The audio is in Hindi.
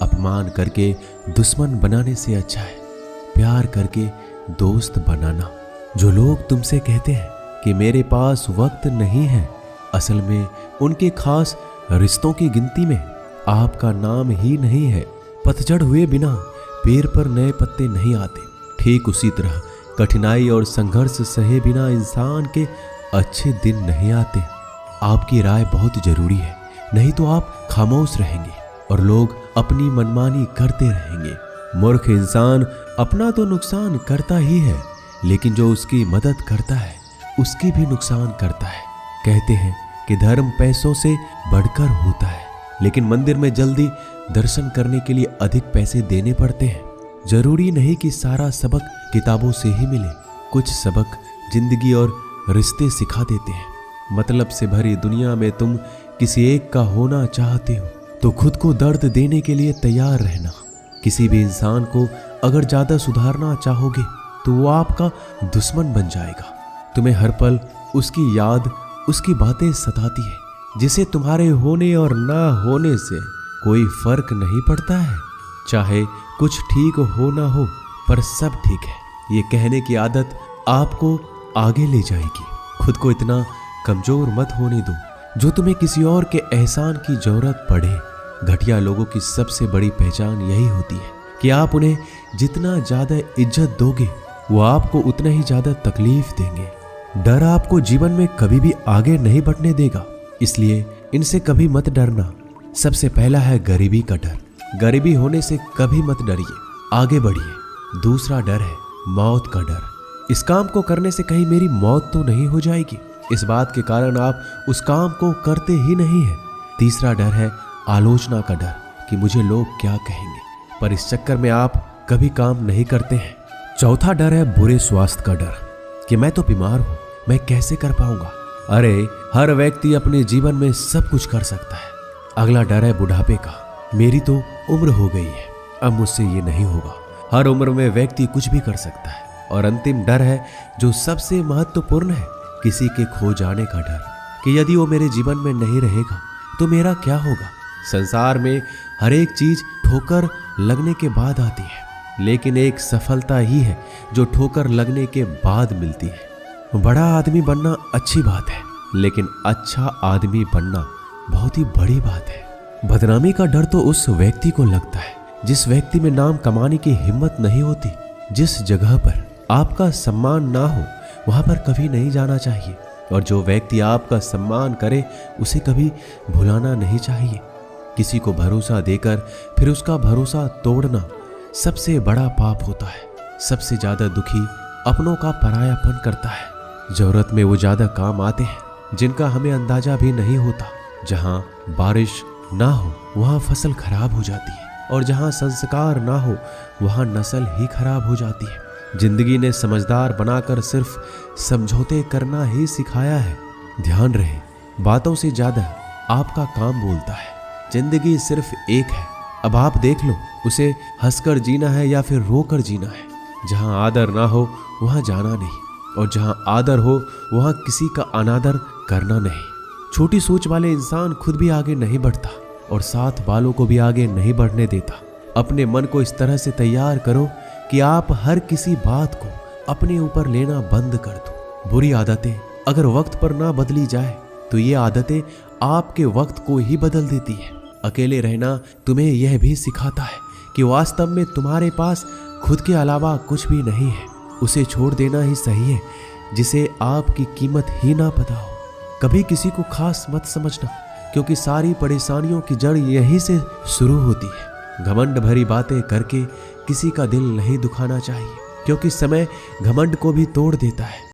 अपमान करके दुश्मन बनाने से अच्छा है प्यार करके दोस्त बनाना। जो लोग तुमसे कहते हैं कि मेरे पास वक्त नहीं है, असल में उनके खास रिश्तों की गिनती में आपका नाम ही नहीं है। पतझड़ हुए बिना पेड़ पर नए पत्ते नहीं आते। ठीक उसी तरह कठिनाई और संघर्ष सहे बिना इंसान के अच्छे दिन नहीं आते। आपकी राय बहुत जरूरी है, नहीं तो आप खामोश रहेंगे और लोग अपनी मनमानी करते रहेंगे। मूर्ख इंसान अपना तो नुकसान करता ही है, लेकिन जो उसकी मदद करता है उसकी भी नुकसान करता है। कहते हैं कि धर्म पैसों से बढ़कर होता है, लेकिन मंदिर में जल्दी दर्शन करने के लिए अधिक पैसे देने पड़ते हैं। जरूरी नहीं कि सारा सबक किताबों से ही मिले, कुछ सबक जिंदगी और रिश्ते सिखा देते हैं। मतलब से भरी दुनिया में तुम किसी एक का होना चाहते हो तो खुद को दर्द देने के लिए तैयार रहना। किसी भी इंसान को अगर ज्यादा सुधारना चाहोगे तो वो आपका दुश्मन बन जाएगा। तुम्हें हर पल उसकी याद, उसकी बातें सताती है, जिसे तुम्हारे होने और ना होने से कोई फर्क नहीं पड़ता है। चाहे कुछ ठीक हो ना हो, पर सब ठीक है ये कहने की आदत आपको आगे ले जाएगी। खुद को इतना कमजोर मत होने दो जो तुम्हें किसी और के एहसान की जरूरत पड़े। घटिया लोगों की सबसे बड़ी पहचान यही होती है कि आप उन्हें जितना ज्यादा इज्जत दोगे वो आपको उतना ही ज्यादा तकलीफ देंगे। डर आपको जीवन में कभी भी आगे नहीं बढ़ने देगा, इसलिए इनसे कभी मत डरना। सबसे पहला है गरीबी का डर। गरीबी होने से कभी मत डरिए, आगे बढ़िए। दूसरा डर है मौत का डर। इस काम को करने से कहीं मेरी मौत तो नहीं हो जाएगी, इस बात के कारण आप उस काम को करते ही नहीं है। तीसरा डर है आलोचना का डर कि मुझे लोग क्या कहेंगे, पर इस चक्कर में आप कभी काम नहीं करते हैं। चौथा डर है बुरे स्वास्थ्य का डर कि मैं तो बीमार हूं, मैं कैसे कर पाऊंगा। अरे हर व्यक्ति अपने जीवन में सब कुछ कर सकता है। अगला डर है बुढ़ापे का। मेरी तो उम्र हो गई है, अब मुझसे ये नहीं होगा। हर उम्र में व्यक्ति कुछ भी कर सकता है। और अंतिम डर है जो सबसे महत्वपूर्ण है, किसी के खो जाने का डर कि यदि वो मेरे जीवन में नहीं रहेगा तो मेरा क्या होगा। संसार में हर एक चीज ठोकर लगने के बाद आती है, लेकिन एक सफलता ही है जो ठोकर लगने के बाद मिलती है। बड़ा आदमी बनना अच्छी बात है, लेकिन अच्छा आदमी बनना बहुत ही बड़ी बात है। बदनामी का डर तो उस व्यक्ति को लगता है जिस व्यक्ति में नाम कमाने की हिम्मत नहीं होती। जिस जगह पर आपका सम्मान ना हो वहां पर कभी नहीं जाना चाहिए, और जो व्यक्ति आपका सम्मान करे उसे कभी भुलाना नहीं चाहिए। किसी को भरोसा देकर फिर उसका भरोसा तोड़ना सबसे बड़ा पाप होता है। सबसे ज्यादा दुखी अपनों का परायापन करता है। जरूरत में वो ज्यादा काम आते हैं जिनका हमें अंदाजा भी नहीं होता। जहां बारिश ना हो वहां फसल खराब हो जाती है, और जहां संस्कार ना हो वहां नस्ल ही खराब हो जाती है। जिंदगी ने समझदार बनाकर सिर्फ समझौते करना ही सिखाया है। ध्यान रहे, बातों से ज्यादा आपका काम बोलता है। जिंदगी सिर्फ एक है, अब आप देख लो उसे हंसकर जीना है या फिर रोकर जीना है। जहां आदर ना हो वहां जाना नहीं, और जहां आदर हो वहां किसी का अनादर करना नहीं। छोटी सोच वाले इंसान खुद भी आगे नहीं बढ़ता और साथ वालों को भी आगे नहीं बढ़ने देता। अपने मन को इस तरह से तैयार करो कि आप हर किसी बात को अपने ऊपर लेना बंद कर दो। बुरी आदतें अगर वक्त पर ना बदली जाए तो ये आदतें आपके वक्त को ही बदल देती है। अकेले रहना तुम्हें यह भी सिखाता है कि वास्तव में तुम्हारे पास खुद के अलावा कुछ भी नहीं है। उसे छोड़ देना ही सही है जिसे आपकी कीमत ही ना पता हो। कभी किसी को खास मत समझना, क्योंकि सारी परेशानियों की जड़ यहीं से शुरू होती है। घमंड भरी बातें करके किसी का दिल नहीं दुखाना चाहिए, क्योंकि समय घमंड को भी तोड़ देता है।